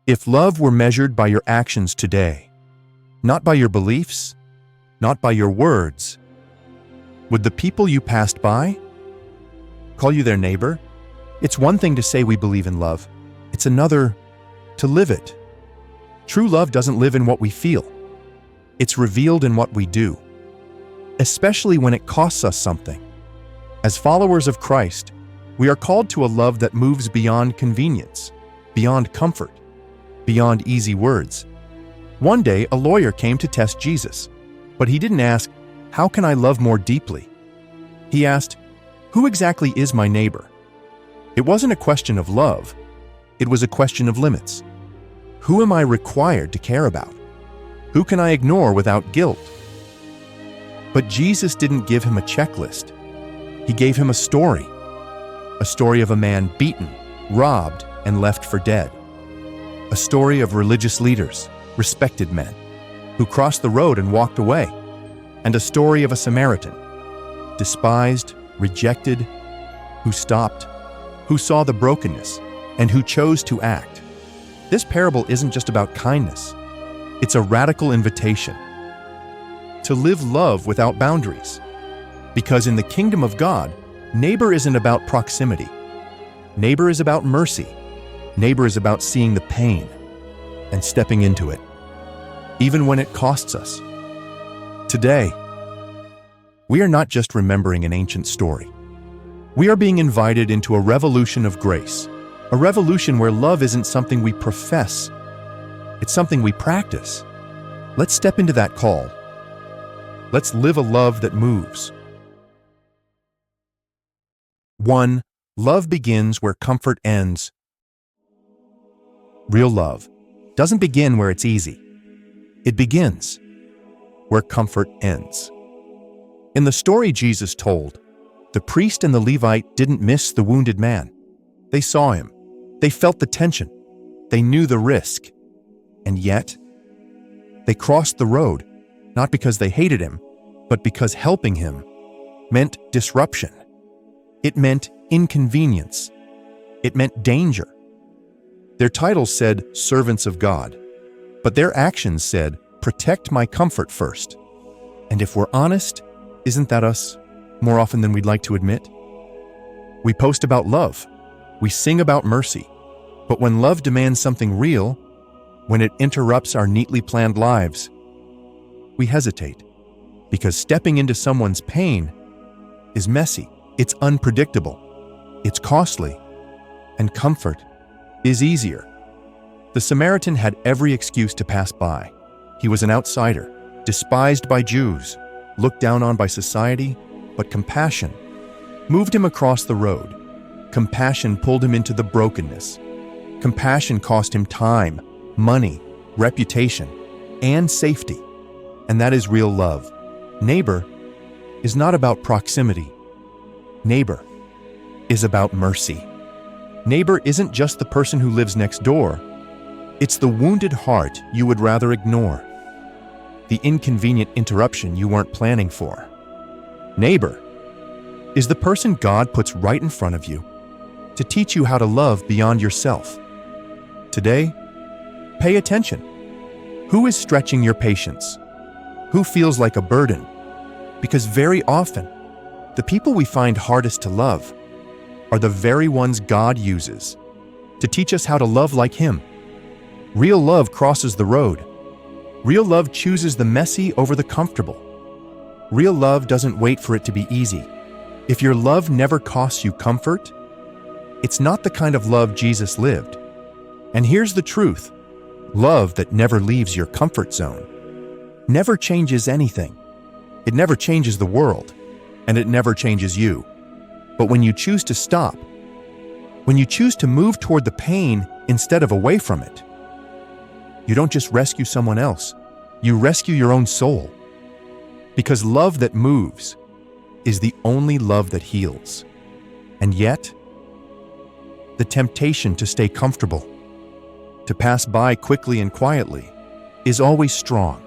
If love were measured by your actions today, not by your beliefs, not by your words, would the people you passed by call you their neighbor? It's one thing to say we believe in love. It's another to live it. True love doesn't live in what we feel. It's revealed in what we do, especially when it costs us something. As followers of Christ, we are called to a love that moves beyond convenience, beyond comfort, beyond easy words. One day, a lawyer came to test Jesus, but he didn't ask, "How can I love more deeply?" He asked, "Who exactly is my neighbor?" It wasn't a question of love. It was a question of limits. Who am I required to care about? Who can I ignore without guilt? But Jesus didn't give him a checklist. He gave him a story of a man beaten, robbed, and left for dead. A story of religious leaders, respected men, who crossed the road and walked away. And a story of a Samaritan, despised, rejected, who stopped, who saw the brokenness, and who chose to act. This parable isn't just about kindness. It's a radical invitation to live love without boundaries. Because in the kingdom of God, neighbor isn't about proximity. Neighbor is about mercy. Neighbor is about seeing the pain and stepping into it, even when it costs us. Today, we are not just remembering an ancient story. We are being invited into a revolution of grace, a revolution where love isn't something we profess, it's something we practice. Let's step into that call. Let's live a love that moves. 1. Love begins where comfort ends. Real love doesn't begin where it's easy. It begins where comfort ends. In the story Jesus told, the priest and the Levite didn't miss the wounded man. They saw him. They felt the tension. They knew the risk. And yet, they crossed the road, not because they hated him, but because helping him meant disruption. It meant inconvenience. It meant danger. Their titles said servants of God, but their actions said, protect my comfort first. And if we're honest, isn't that us more often than we'd like to admit? We post about love. We sing about mercy. But when love demands something real, when it interrupts our neatly planned lives, we hesitate. Because stepping into someone's pain is messy, it's unpredictable, it's costly, and comfort is easier. The Samaritan had every excuse to pass by. He was an outsider, despised by Jews, looked down on by society, but compassion moved him across the road. Compassion pulled him into the brokenness. Compassion cost him time, money, reputation, and safety. And that is real love. Neighbor is not about proximity. Neighbor is about mercy. Neighbor isn't just the person who lives next door. It's the wounded heart you would rather ignore. The inconvenient interruption you weren't planning for. Neighbor is the person God puts right in front of you to teach you how to love beyond yourself. Today, pay attention. Who is stretching your patience? Who feels like a burden? Because very often, the people we find hardest to love are the very ones God uses to teach us how to love like Him. Real love crosses the road. Real love chooses the messy over the comfortable. Real love doesn't wait for it to be easy. If your love never costs you comfort, it's not the kind of love Jesus lived. And here's the truth. Love that never leaves your comfort zone never changes anything. It never changes the world, and it never changes you. But when you choose to stop, when you choose to move toward the pain instead of away from it, you don't just rescue someone else, you rescue your own soul. Because love that moves is the only love that heals. And yet, the temptation to stay comfortable, to pass by quickly and quietly, is always strong.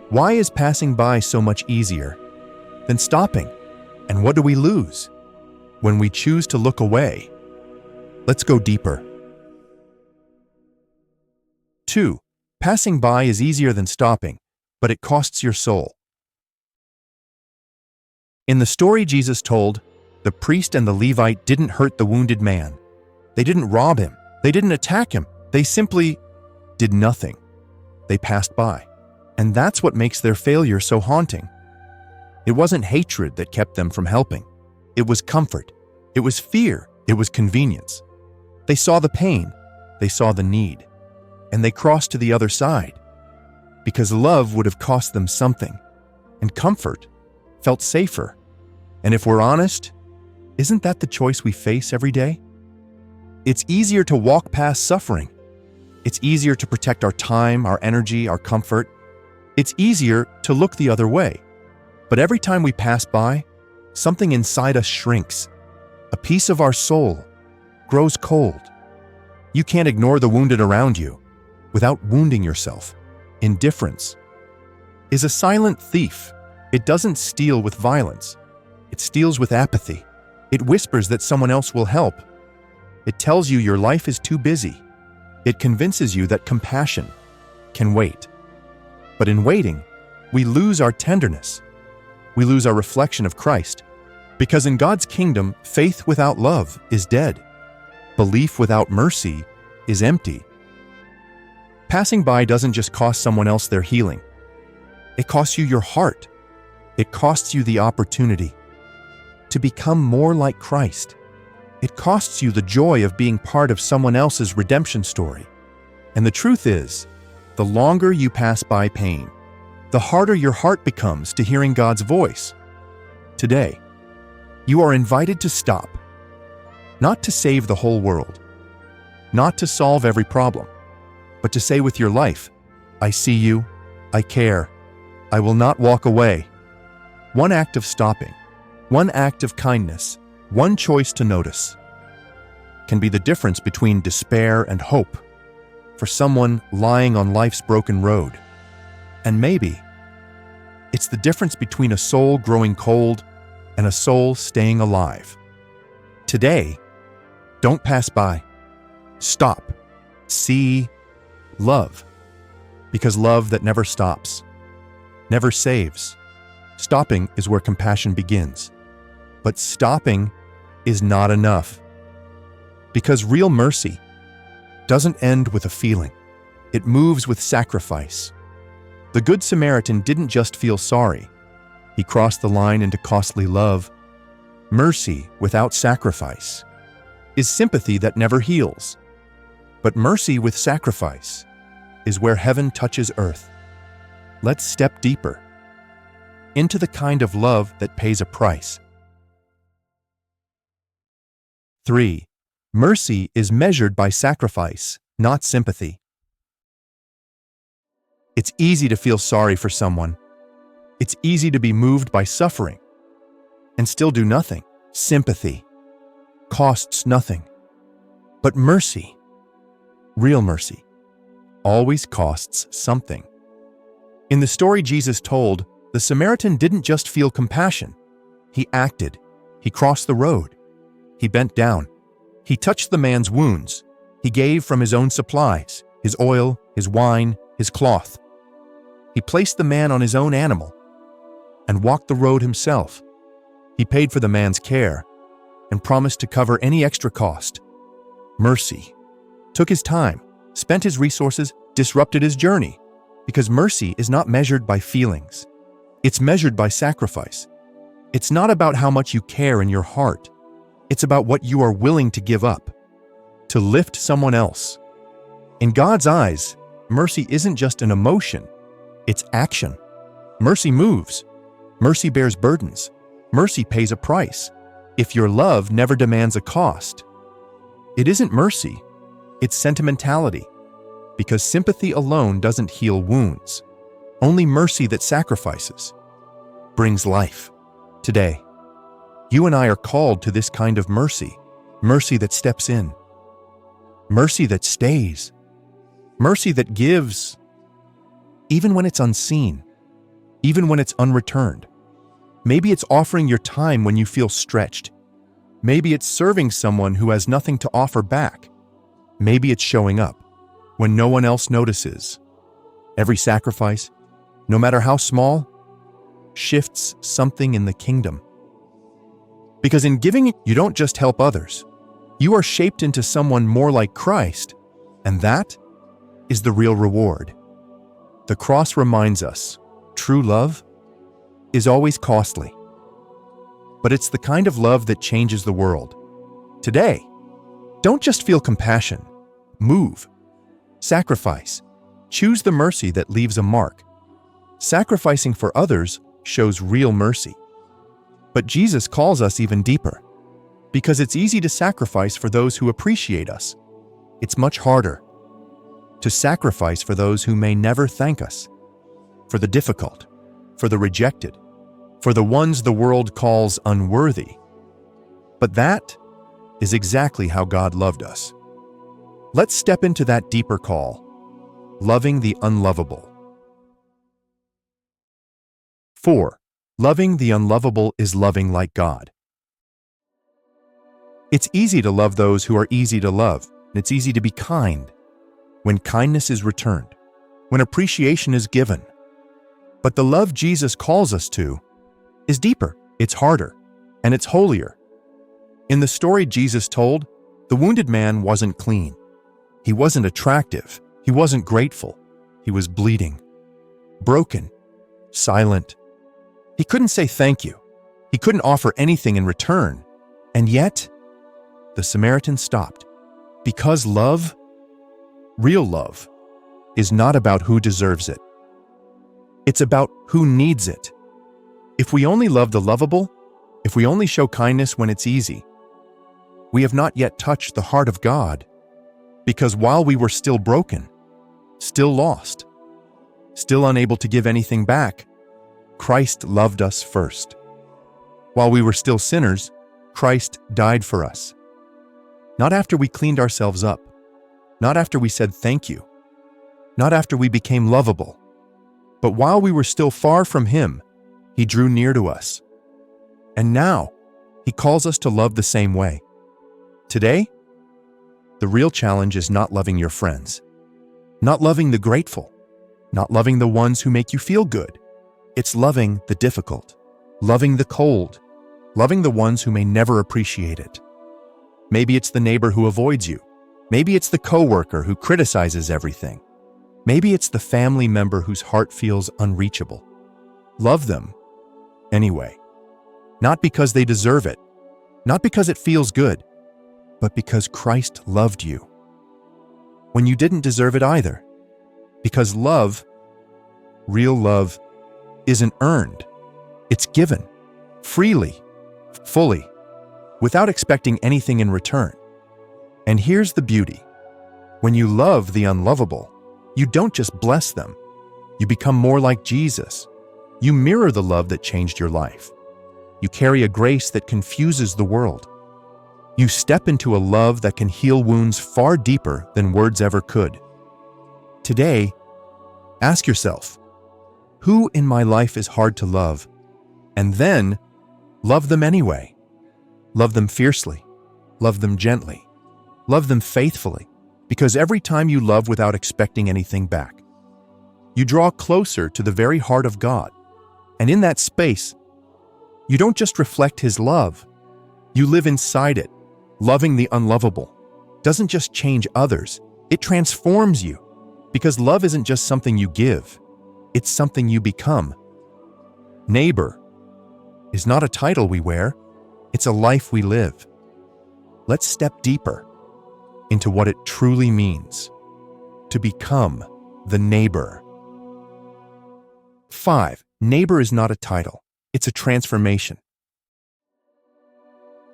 Why is passing by so much easier than stopping? And what do we lose when we choose to look away? Let's go deeper. 2. Passing by is easier than stopping, but it costs your soul. In the story Jesus told, the priest and the Levite didn't hurt the wounded man. They didn't rob him. They didn't attack him. They simply did nothing. They passed by. And that's what makes their failure so haunting. It wasn't hatred that kept them from helping. It was comfort. It was fear. It was convenience. They saw the pain. They saw the need. And they crossed to the other side. Because love would have cost them something. And comfort felt safer. And if we're honest, isn't that the choice we face every day? It's easier to walk past suffering. It's easier to protect our time, our energy, our comfort. It's easier to look the other way. But every time we pass by, something inside us shrinks. A piece of our soul grows cold. You can't ignore the wounded around you without wounding yourself. Indifference is a silent thief. It doesn't steal with violence. It steals with apathy. It whispers that someone else will help. It tells you your life is too busy. It convinces you that compassion can wait. But in waiting, we lose our tenderness. We lose our reflection of Christ. Because in God's kingdom, faith without love is dead. Belief without mercy is empty. Passing by doesn't just cost someone else their healing. It costs you your heart. It costs you the opportunity to become more like Christ. It costs you the joy of being part of someone else's redemption story. And the truth is, the longer you pass by pain, the harder your heart becomes to hearing God's voice. Today, you are invited to stop, not to save the whole world, not to solve every problem, but to say with your life, I see you, I care, I will not walk away. One act of stopping, one act of kindness, one choice to notice can be the difference between despair and hope for someone lying on life's broken road. And maybe it's the difference between a soul growing cold and a soul staying alive. Today, don't pass by. Stop. See. Love. Because love that never stops, never saves. Stopping is where compassion begins. But stopping is not enough. Because real mercy doesn't end with a feeling. It moves with sacrifice. The Good Samaritan didn't just feel sorry. He crossed the line into costly love. Mercy without sacrifice is sympathy that never heals. But mercy with sacrifice is where heaven touches earth. Let's step deeper into the kind of love that pays a price. 3. Mercy is measured by sacrifice, not sympathy. It's easy to feel sorry for someone. It's easy to be moved by suffering and still do nothing. Sympathy costs nothing. But mercy, real mercy, always costs something. In the story Jesus told, the Samaritan didn't just feel compassion. He acted. He crossed the road. He bent down. He touched the man's wounds. He gave from his own supplies, his oil, his wine, his cloth. He placed the man on his own animal and walked the road himself. He paid for the man's care and promised to cover any extra cost. Mercy took his time, spent his resources, disrupted his journey, because mercy is not measured by feelings. It's measured by sacrifice. It's not about how much you care in your heart. It's about what you are willing to give up to lift someone else. In God's eyes, mercy isn't just an emotion, it's action. Mercy moves. Mercy bears burdens. Mercy pays a price. If your love never demands a cost, it isn't mercy, it's sentimentality. Because sympathy alone doesn't heal wounds. Only mercy that sacrifices brings life. Today, you and I are called to this kind of mercy. Mercy that steps in. Mercy that stays. Mercy that gives, even when it's unseen, even when it's unreturned. Maybe it's offering your time when you feel stretched. Maybe it's serving someone who has nothing to offer back. Maybe it's showing up, when no one else notices. Every sacrifice, no matter how small, shifts something in the kingdom. Because in giving, you don't just help others. You are shaped into someone more like Christ, and that is the real reward. The cross reminds us, true love is always costly. But it's the kind of love that changes the world. Today, don't just feel compassion. Move. Sacrifice. Choose the mercy that leaves a mark. Sacrificing for others shows real mercy. But Jesus calls us even deeper, because it's easy to sacrifice for those who appreciate us. It's much harder to sacrifice for those who may never thank us, for the difficult, for the rejected, for the ones the world calls unworthy. But that is exactly how God loved us. Let's step into that deeper call, loving the unlovable. 4. Loving the unlovable is loving like God. It's easy to love those who are easy to love, and it's easy to be kind when kindness is returned, when appreciation is given. But the love Jesus calls us to is deeper, it's harder, and it's holier. In the story Jesus told, the wounded man wasn't clean. He wasn't attractive. He wasn't grateful. He was bleeding, broken, silent. He couldn't say thank you. He couldn't offer anything in return. And yet, the Samaritan stopped. Because love, real love, is not about who deserves it. It's about who needs it. If we only love the lovable, if we only show kindness when it's easy, we have not yet touched the heart of God. Because while we were still broken, still lost, still unable to give anything back, Christ loved us first. While we were still sinners, Christ died for us. Not after we cleaned ourselves up, not after we said thank you, not after we became lovable, but while we were still far from Him, He drew near to us. And now, He calls us to love the same way. Today, the real challenge is not loving your friends, not loving the grateful, not loving the ones who make you feel good. It's loving the difficult, loving the cold, loving the ones who may never appreciate it. Maybe it's the neighbor who avoids you. Maybe it's the coworker who criticizes everything. Maybe it's the family member whose heart feels unreachable. Love them anyway. Not because they deserve it, not because it feels good, but because Christ loved you when you didn't deserve it either. Because love, real love, isn't earned. It's given, freely, fully, without expecting anything in return. And here's the beauty. When you love the unlovable, you don't just bless them. You become more like Jesus. You mirror the love that changed your life. You carry a grace that confuses the world. You step into a love that can heal wounds far deeper than words ever could. Today, ask yourself, who in my life is hard to love? And then, love them anyway. Love them fiercely. Love them gently. Love them faithfully. Because every time you love without expecting anything back, you draw closer to the very heart of God. And in that space, you don't just reflect His love, you live inside it. Loving the unlovable doesn't just change others, it transforms you. Because love isn't just something you give, it's something you become. Neighbor is not a title we wear, it's a life we live. Let's step deeper into what it truly means to become the neighbor. 5. Neighbor is not a title, it's a transformation.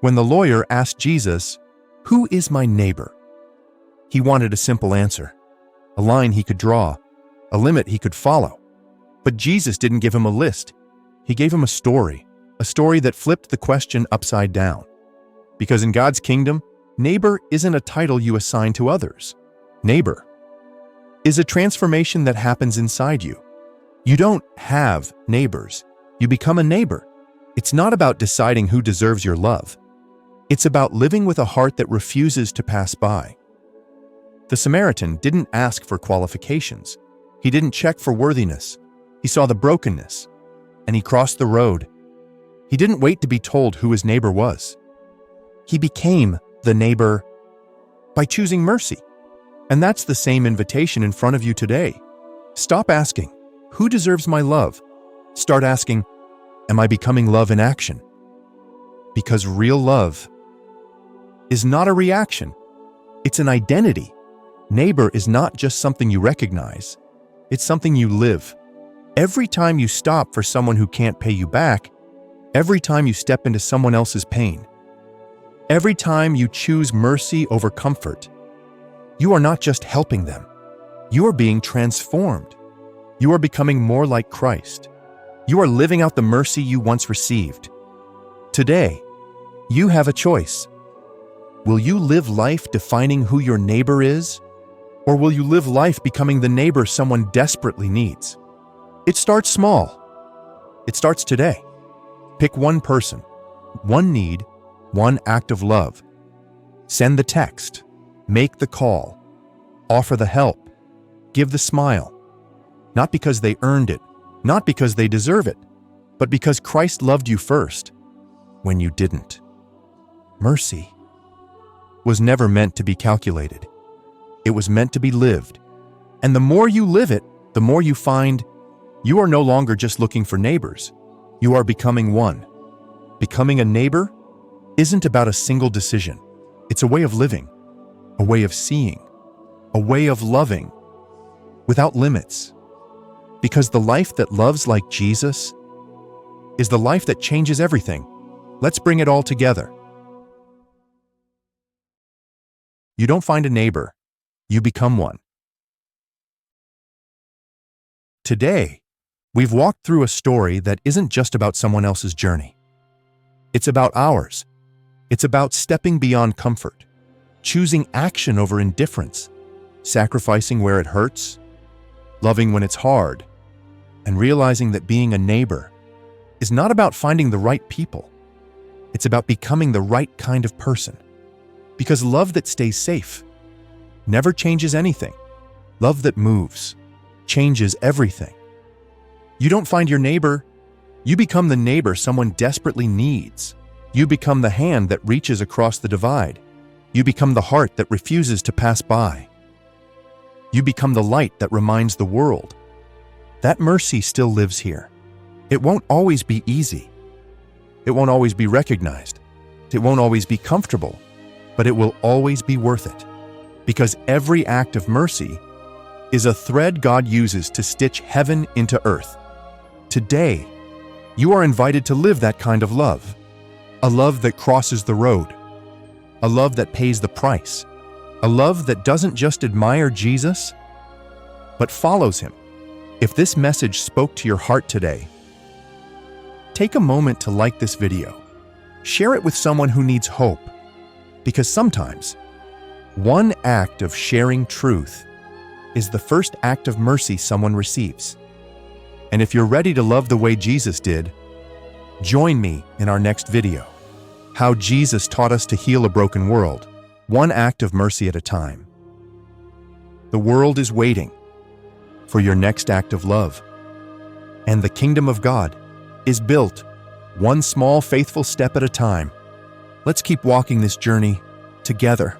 When the lawyer asked Jesus, "Who is my neighbor?" he wanted a simple answer, a line he could draw, a limit he could follow. But Jesus didn't give him a list. He gave him a story that flipped the question upside down. Because in God's kingdom, neighbor isn't a title you assign to others. Neighbor is a transformation that happens inside you. You don't have neighbors. You become a neighbor. It's not about deciding who deserves your love. It's about living with a heart that refuses to pass by. The Samaritan didn't ask for qualifications. He didn't check for worthiness. He saw the brokenness, and he crossed the road. He didn't wait to be told who his neighbor was. He became the neighbor by choosing mercy. And that's the same invitation in front of you today. Stop asking, who deserves my love? Start asking, am I becoming love in action? Because real love is not a reaction. It's an identity. Neighbor is not just something you recognize. It's something you live. Every time you stop for someone who can't pay you back, every time you step into someone else's pain, every time you choose mercy over comfort, you are not just helping them. You are being transformed. You are becoming more like Christ. You are living out the mercy you once received. Today, you have a choice. Will you live life defining who your neighbor is? Or will you live life becoming the neighbor someone desperately needs? It starts small. It starts today. Pick one person, one need, one act of love. Send the text, make the call, offer the help, give the smile. Not because they earned it, not because they deserve it, but because Christ loved you first when you didn't. Mercy was never meant to be calculated. It was meant to be lived. And the more you live it, the more you find you are no longer just looking for neighbors. You are becoming one. Becoming a neighbor isn't about a single decision. It's a way of living, a way of seeing, a way of loving without limits. Because the life that loves like Jesus is the life that changes everything. Let's bring it all together. You don't find a neighbor. You become one. Today, we've walked through a story that isn't just about someone else's journey. It's about ours. It's about stepping beyond comfort, choosing action over indifference, sacrificing where it hurts, loving when it's hard, and realizing that being a neighbor is not about finding the right people. It's about becoming the right kind of person. Because love that stays safe never changes anything. Love that moves changes everything. You don't find your neighbor. You become the neighbor someone desperately needs. You become the hand that reaches across the divide. You become the heart that refuses to pass by. You become the light that reminds the world that mercy still lives here. It won't always be easy. It won't always be recognized. It won't always be comfortable, but it will always be worth it. Because every act of mercy is a thread God uses to stitch heaven into earth. Today, you are invited to live that kind of love. A love that crosses the road. A love that pays the price. A love that doesn't just admire Jesus, but follows him. If this message spoke to your heart today, take a moment to like this video. Share it with someone who needs hope. Because sometimes, one act of sharing truth is the first act of mercy someone receives. And if you're ready to love the way Jesus did, join me in our next video. How Jesus taught us to heal a broken world, one act of mercy at a time. The world is waiting for your next act of love. And the kingdom of God is built one small faithful step at a time. Let's keep walking this journey together.